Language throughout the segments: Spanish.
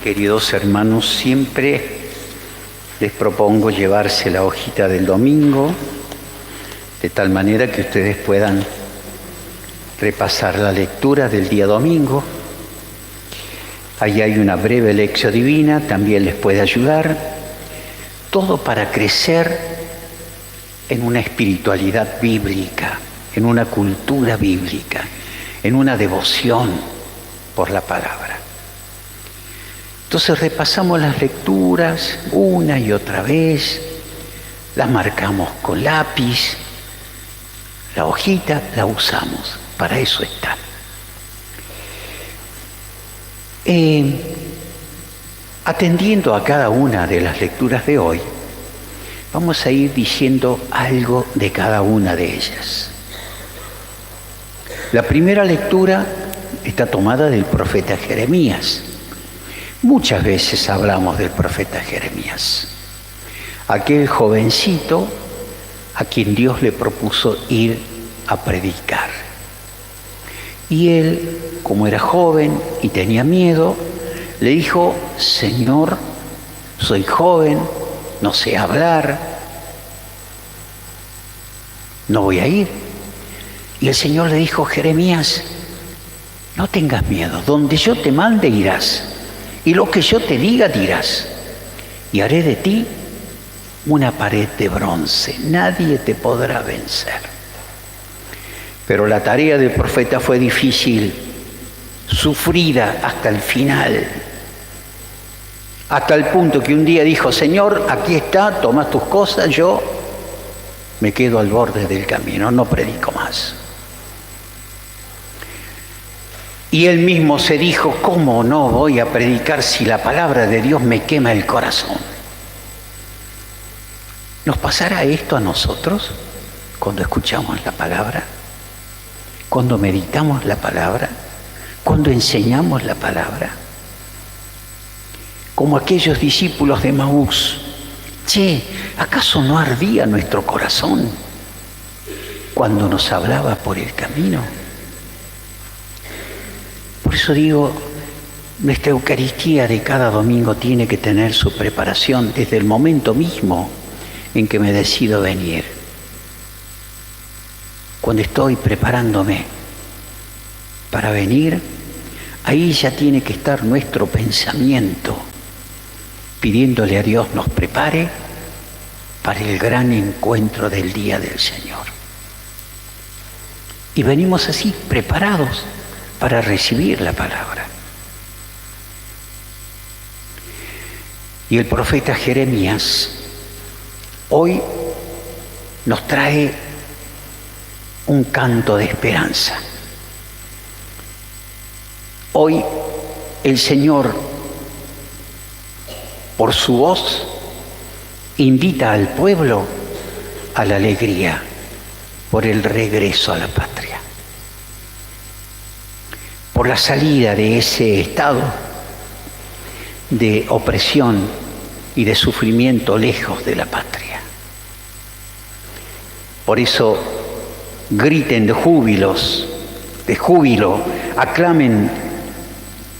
Queridos hermanos, siempre les propongo llevarse la hojita del domingo, de tal manera que ustedes puedan repasar la lectura del día domingo. Ahí hay una breve lección divina, también les puede ayudar. Todo para crecer en una espiritualidad bíblica, en una cultura bíblica, en una devoción por la palabra. Entonces repasamos las lecturas una y otra vez, las marcamos con lápiz, la hojita la usamos, para eso está. Atendiendo a cada una de las lecturas de hoy, vamos a ir diciendo algo de cada una de ellas. La primera lectura está tomada del profeta Jeremías. Muchas veces hablamos del profeta Jeremías, aquel jovencito a quien Dios le propuso ir a predicar. Y él, como era joven y tenía miedo, le dijo: Señor, soy joven, no sé hablar, no voy a ir. Y el Señor le dijo: Jeremías, no tengas miedo, donde yo te mande irás, y lo que yo te diga dirás, y haré de ti una pared de bronce, nadie te podrá vencer. Pero la tarea del profeta fue difícil, sufrida hasta el final, hasta el punto que un día dijo: Señor, aquí está, toma tus cosas, yo me quedo al borde del camino, no predico más. Y él mismo se dijo: ¿cómo no voy a predicar si la palabra de Dios me quema el corazón? ¿Nos pasará esto a nosotros cuando escuchamos la palabra? ¿Cuando meditamos la palabra? ¿Cuando enseñamos la palabra? Como aquellos discípulos de Maús. Che, ¿acaso no ardía nuestro corazón cuando nos hablaba por el camino? Por eso digo, nuestra Eucaristía de cada domingo tiene que tener su preparación desde el momento mismo en que me decido venir. Cuando estoy preparándome para venir, ahí ya tiene que estar nuestro pensamiento, pidiéndole a Dios nos prepare para el gran encuentro del día del Señor. Y venimos así, preparados para recibir la palabra. Y el profeta Jeremías hoy nos trae un canto de esperanza. Hoy el Señor, por su voz, invita al pueblo a la alegría por el regreso a la patria, por la salida de ese estado de opresión y de sufrimiento lejos de la patria. Por eso griten de júbilo, aclamen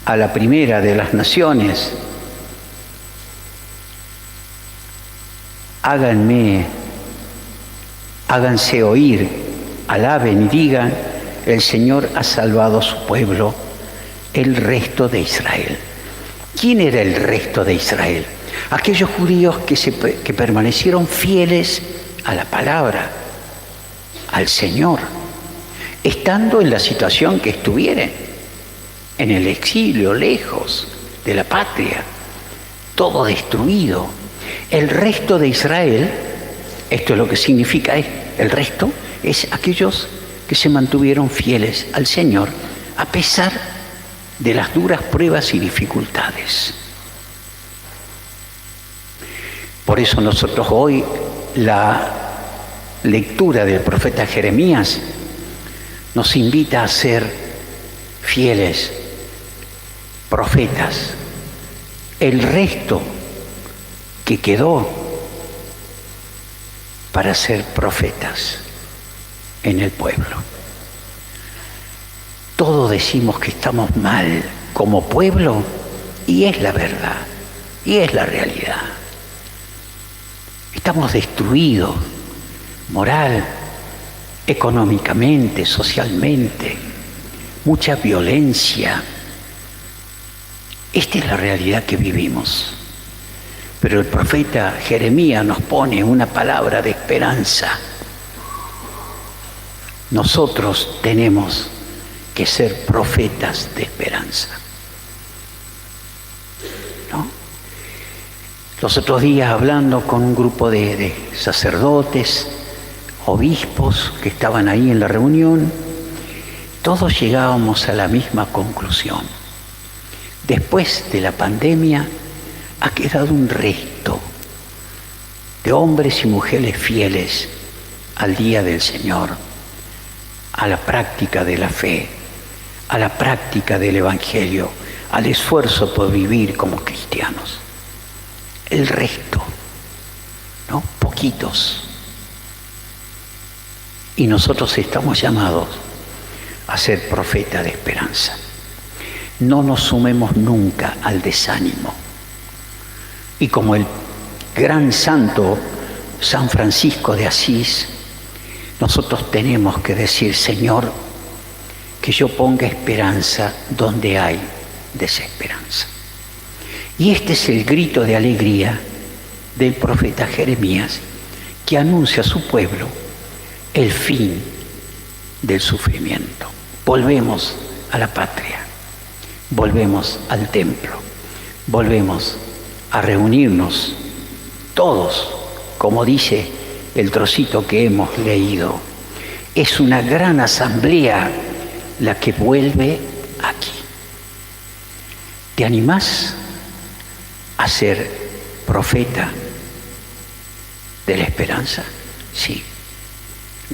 a la primera de las naciones. Háganse oír, alaben y digan: el Señor ha salvado a su pueblo, el resto de Israel. ¿Quién era el resto de Israel? Aquellos judíos que permanecieron fieles a la palabra, al Señor, estando en la situación que estuvieran, en el exilio, lejos de la patria, todo destruido. El resto de Israel, esto es lo que significa, el resto es aquellos que se mantuvieron fieles al Señor a pesar de las duras pruebas y dificultades. Por eso nosotros hoy la lectura del profeta Jeremías nos invita a ser fieles profetas. El resto que quedó para ser profetas en el pueblo. Todos decimos que estamos mal como pueblo Y es la verdad, y es la realidad. Estamos destruidos, moral, económicamente, socialmente, mucha violencia. Esta es la realidad que vivimos. Pero el profeta Jeremías nos pone una palabra de esperanza. Nosotros tenemos que ser profetas de esperanza. ¿No? Los otros días hablando con un grupo de sacerdotes, obispos que estaban ahí en la reunión, todos llegábamos a la misma conclusión. Después de la pandemia ha quedado un resto de hombres y mujeres fieles al día del Señor, a la práctica de la fe, a la práctica del Evangelio, al esfuerzo por vivir como cristianos. El resto, ¿no? Poquitos. Y nosotros estamos llamados a ser profetas de esperanza. No nos sumemos nunca al desánimo. Y como el gran santo San Francisco de Asís, nosotros tenemos que decir, Señor, que yo ponga esperanza donde hay desesperanza. Y este es el grito de alegría del profeta Jeremías, que anuncia a su pueblo el fin del sufrimiento. Volvemos a la patria, volvemos al templo, volvemos a reunirnos todos, como dice el trocito que hemos leído. Es una gran asamblea la que vuelve aquí. ¿Te animás a ser profeta de la esperanza? Sí,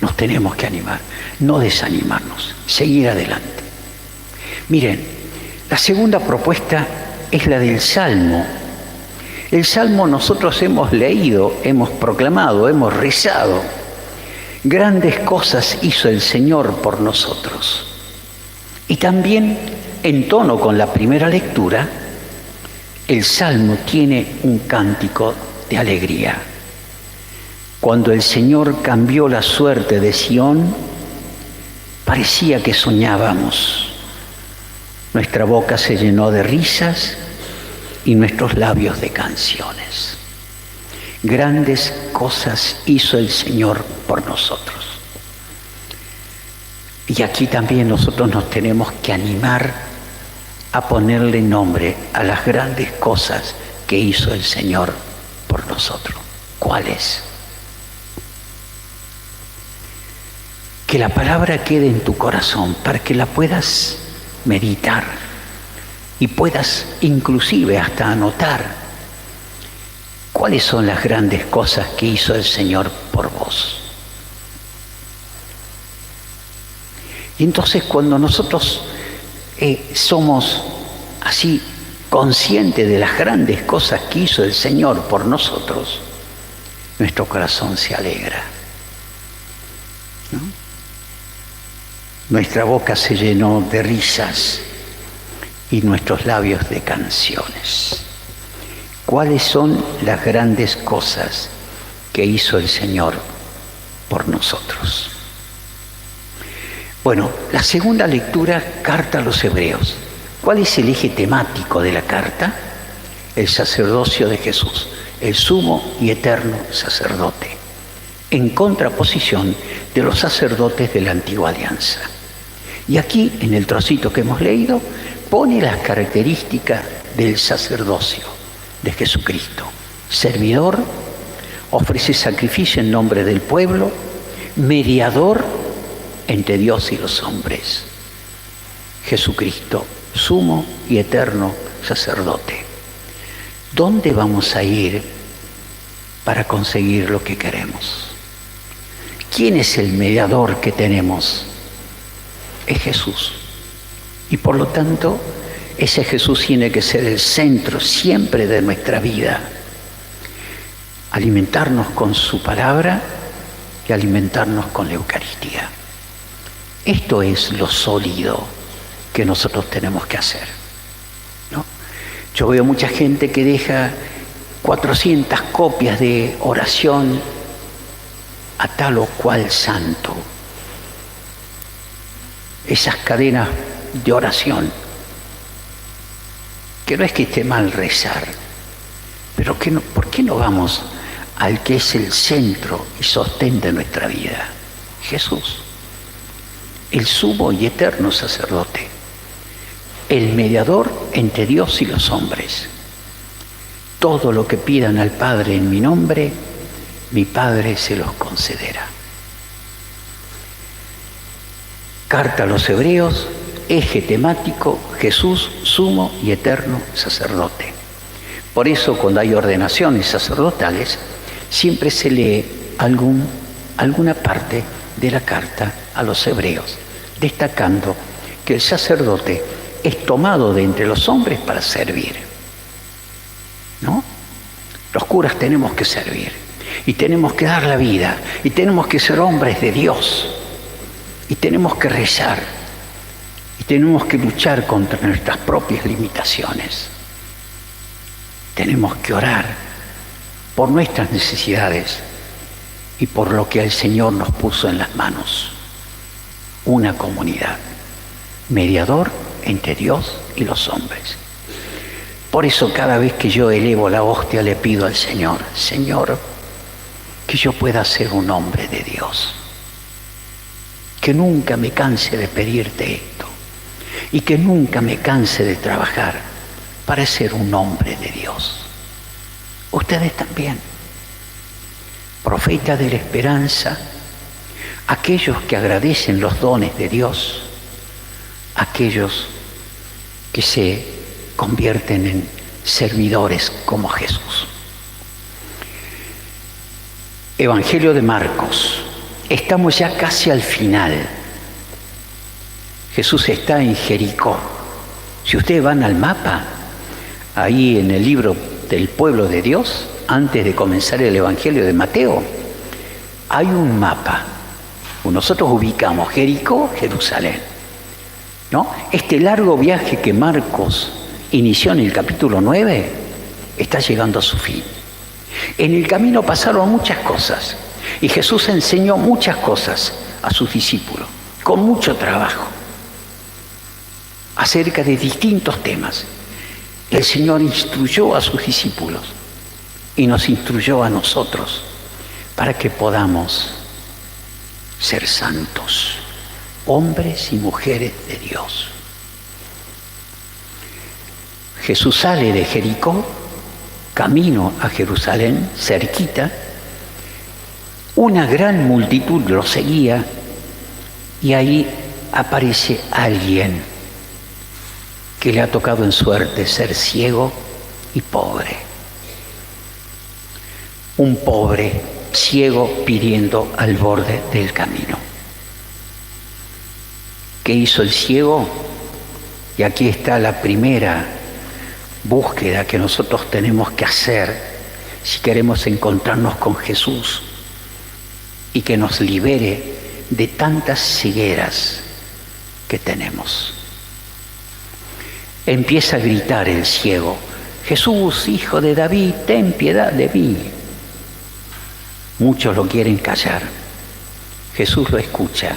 nos tenemos que animar, no desanimarnos, seguir adelante. Miren, la segunda propuesta es la del Salmo. El Salmo nosotros hemos leído, hemos proclamado, hemos rezado. Grandes cosas hizo el Señor por nosotros. Y también, en tono con la primera lectura, el Salmo tiene un cántico de alegría. Cuando el Señor cambió la suerte de Sión, parecía que soñábamos. Nuestra boca se llenó de risas y nuestros labios de canciones. Grandes cosas hizo el Señor por nosotros. Y aquí también nosotros nos tenemos que animar a ponerle nombre a las grandes cosas que hizo el Señor por nosotros. ¿Cuáles? Que la palabra quede en tu corazón para que la puedas meditar y puedas inclusive hasta anotar cuáles son las grandes cosas que hizo el Señor por vos. Y entonces cuando nosotros somos así conscientes de las grandes cosas que hizo el Señor por nosotros, nuestro corazón se alegra, ¿no? Nuestra boca se llenó de risas y nuestros labios de canciones. ¿Cuáles son las grandes cosas que hizo el Señor por nosotros? Bueno, la segunda lectura, carta a los Hebreos. ¿Cuál es el eje temático de la carta? El sacerdocio de Jesús, el sumo y eterno sacerdote, en contraposición de los sacerdotes de la antigua alianza. Y aquí, en el trocito que hemos leído, pone las características del sacerdocio de Jesucristo. Servidor, ofrece sacrificio en nombre del pueblo, mediador entre Dios y los hombres. Jesucristo, sumo y eterno sacerdote. ¿Dónde vamos a ir para conseguir lo que queremos? ¿Quién es el mediador que tenemos? Es Jesús. Y por lo tanto, ese Jesús tiene que ser el centro siempre de nuestra vida. Alimentarnos con su palabra y alimentarnos con la Eucaristía. Esto es lo sólido que nosotros tenemos que hacer, ¿no? Yo veo mucha gente que deja 400 copias de oración a tal o cual santo. Esas cadenas de oración, que no es que esté mal rezar, pero ¿por qué no vamos al que es el centro y sostén de nuestra vida? Jesús, el sumo y eterno sacerdote, el mediador entre Dios y los hombres. Todo lo que pidan al Padre en mi nombre, mi Padre se los concederá. Carta a los Hebreos, eje temático, Jesús, sumo y eterno sacerdote. Por eso cuando hay ordenaciones sacerdotales, siempre se lee alguna parte de la carta a los Hebreos, destacando que el sacerdote es tomado de entre los hombres para servir, ¿no? Los curas tenemos que servir y tenemos que dar la vida y tenemos que ser hombres de Dios y tenemos que rezar y tenemos que luchar contra nuestras propias limitaciones. Tenemos que orar por nuestras necesidades y por lo que el Señor nos puso en las manos. Una comunidad, mediador entre Dios y los hombres. Por eso cada vez que yo elevo la hostia le pido al Señor, Señor, que yo pueda ser un hombre de Dios. Que nunca me canse de pedirte esto y que nunca me canse de trabajar para ser un hombre de Dios. Ustedes también, profetas de la esperanza, aquellos que agradecen los dones de Dios, aquellos que se convierten en servidores como Jesús. Evangelio de Marcos. Estamos ya casi al final. Jesús está en Jericó. Si ustedes van al mapa, ahí en el libro del pueblo de Dios, antes de comenzar el Evangelio de Mateo, hay un mapa. Nosotros ubicamos Jericó, Jerusalén, ¿no? Este largo viaje que Marcos inició en el capítulo 9 está llegando a su fin. En el camino pasaron muchas cosas y Jesús enseñó muchas cosas a sus discípulos, con mucho trabajo, acerca de distintos temas. El Señor instruyó a sus discípulos y nos instruyó a nosotros para que podamos ser santos, hombres y mujeres de Dios. Jesús sale de Jericó, camino a Jerusalén, cerquita. Una gran multitud lo seguía y ahí aparece alguien que le ha tocado en suerte ser ciego y pobre. Un pobre ciego pidiendo al borde del camino. ¿Qué hizo el ciego? Y aquí está la primera búsqueda que nosotros tenemos que hacer si queremos encontrarnos con Jesús y que nos libere de tantas cegueras que tenemos. Empieza a gritar el ciego: Jesús, hijo de David, ten piedad de mí. Muchos lo quieren callar. Jesús lo escucha,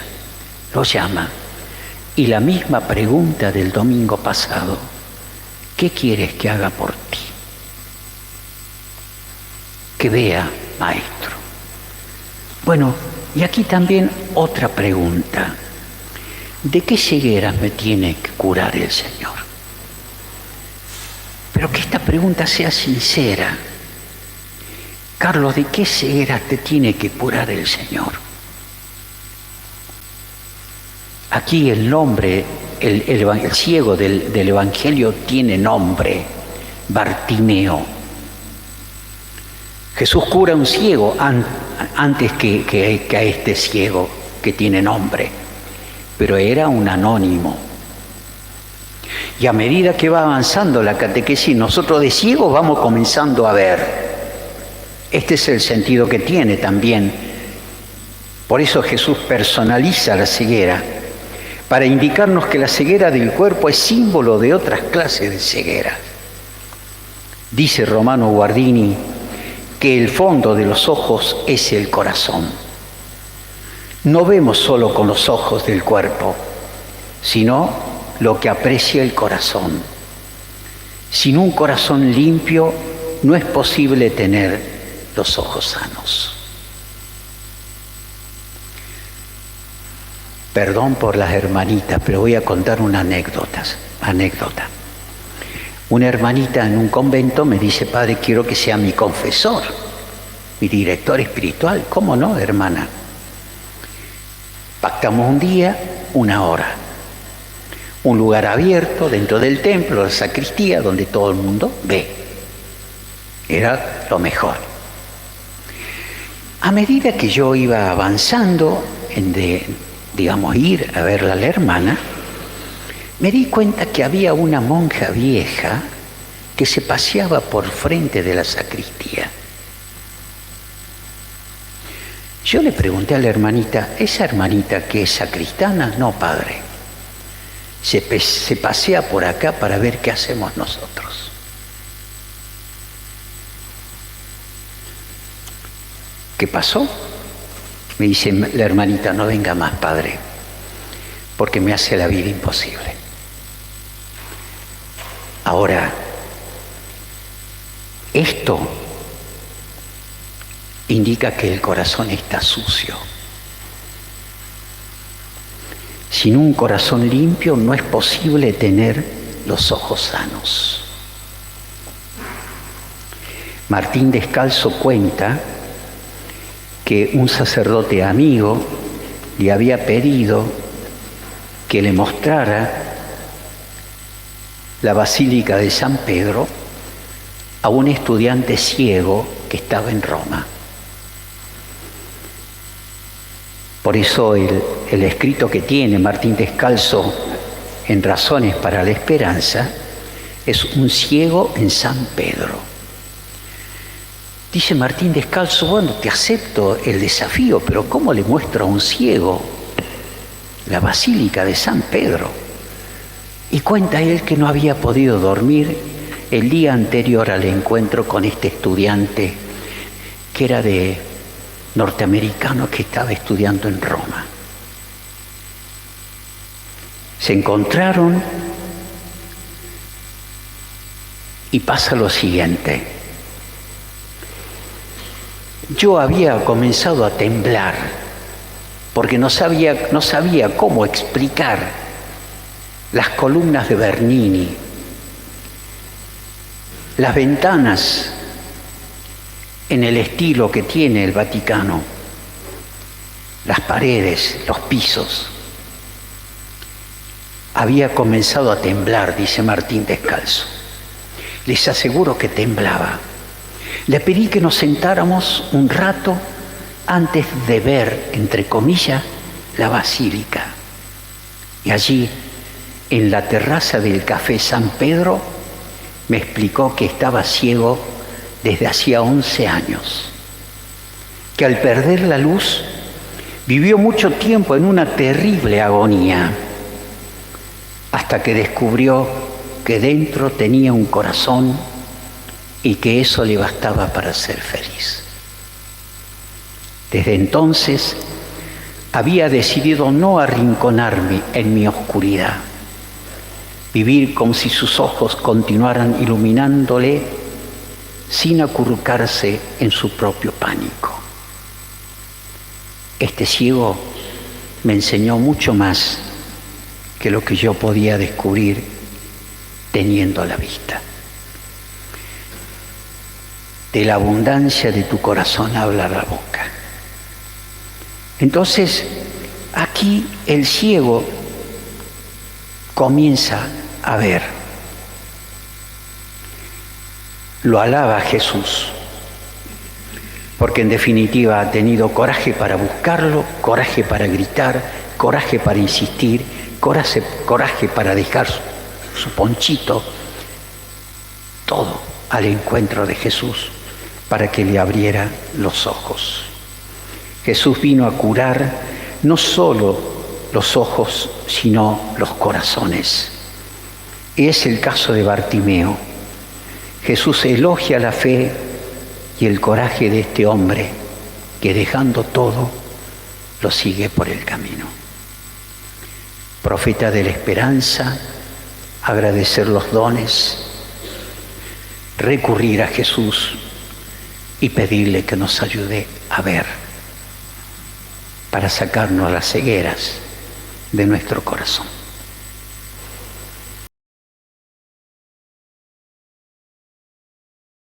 lo llama, y la misma pregunta del domingo pasado: ¿qué quieres que haga por ti? Que vea, maestro. Bueno, y aquí también otra pregunta: ¿de qué cegueras me tiene que curar el Señor? Pero que esta pregunta sea sincera. Carlos, ¿de qué ceguera te tiene que curar el Señor? Aquí el nombre, el ciego del Evangelio tiene nombre: Bartimeo. Jesús cura a un ciego antes que a este ciego que tiene nombre, pero era un anónimo. Y a medida que va avanzando la catequesis, nosotros de ciegos vamos comenzando a ver. Este es el sentido que tiene también. Por eso Jesús personaliza la ceguera, para indicarnos que la ceguera del cuerpo es símbolo de otras clases de ceguera. Dice Romano Guardini que el fondo de los ojos es el corazón. No vemos solo con los ojos del cuerpo, sino lo que aprecia el corazón. Sin un corazón limpio no es posible tener los ojos sanos. Perdón por las hermanitas, pero voy a contar una anécdota. Una hermanita en un convento me dice: padre, quiero que sea mi confesor, mi director espiritual. ¿Cómo no, hermana? Pactamos un día, 1 hora. Un lugar abierto dentro del templo, la sacristía, donde todo el mundo ve. Era lo mejor. A medida que yo iba avanzando ir a verla a la hermana, me di cuenta que había una monja vieja que se paseaba por frente de la sacristía. Yo le pregunté a la hermanita: ¿esa hermanita que es sacristana? No, padre. Se pasea por acá para ver qué hacemos nosotros. ¿Qué pasó? Me dice la hermanita: no venga más, padre, porque me hace la vida imposible. Ahora, esto indica que el corazón está sucio. Sin un corazón limpio no es posible tener los ojos sanos. Martín Descalzo cuenta que un sacerdote amigo le había pedido que le mostrara la Basílica de San Pedro a un estudiante ciego que estaba en Roma. Por eso el escrito que tiene Martín Descalzo en Razones para la Esperanza es un ciego en San Pedro. Dice Martín Descalzo: bueno, te acepto el desafío, pero ¿cómo le muestro a un ciego la Basílica de San Pedro? Y cuenta él que no había podido dormir el día anterior al encuentro con este estudiante que era de norteamericano que estaba estudiando en Roma. Se encontraron y pasa lo siguiente. Yo había comenzado a temblar porque no sabía cómo explicar las columnas de Bernini, las ventanas en el estilo que tiene el Vaticano, las paredes, los pisos. Había comenzado a temblar, dice Martín Descalzo. Les aseguro que temblaba. Le pedí que nos sentáramos un rato antes de ver, entre comillas, la basílica. Y allí, en la terraza del Café San Pedro, me explicó que estaba ciego desde hacía 11 años, que al perder la luz vivió mucho tiempo en una terrible agonía, hasta que descubrió que dentro tenía un corazón y que eso le bastaba para ser feliz. Desde entonces había decidido no arrinconarme en mi oscuridad, vivir como si sus ojos continuaran iluminándole sin acurrucarse en su propio pánico. Este ciego me enseñó mucho más que lo que yo podía descubrir teniendo la vista. De la abundancia de tu corazón habla la boca. Entonces, aquí el ciego comienza a ver. Lo alaba Jesús, porque en definitiva ha tenido coraje para buscarlo, coraje para gritar, coraje para insistir, coraje para dejar su ponchito, todo al encuentro de Jesús para que le abriera los ojos. Jesús vino a curar no solo los ojos, sino los corazones. Y es el caso de Bartimeo. Jesús elogia la fe y el coraje de este hombre que dejando todo lo sigue por el camino. Profeta de la esperanza, agradecer los dones, recurrir a Jesús y pedirle que nos ayude a ver para sacarnos las cegueras de nuestro corazón.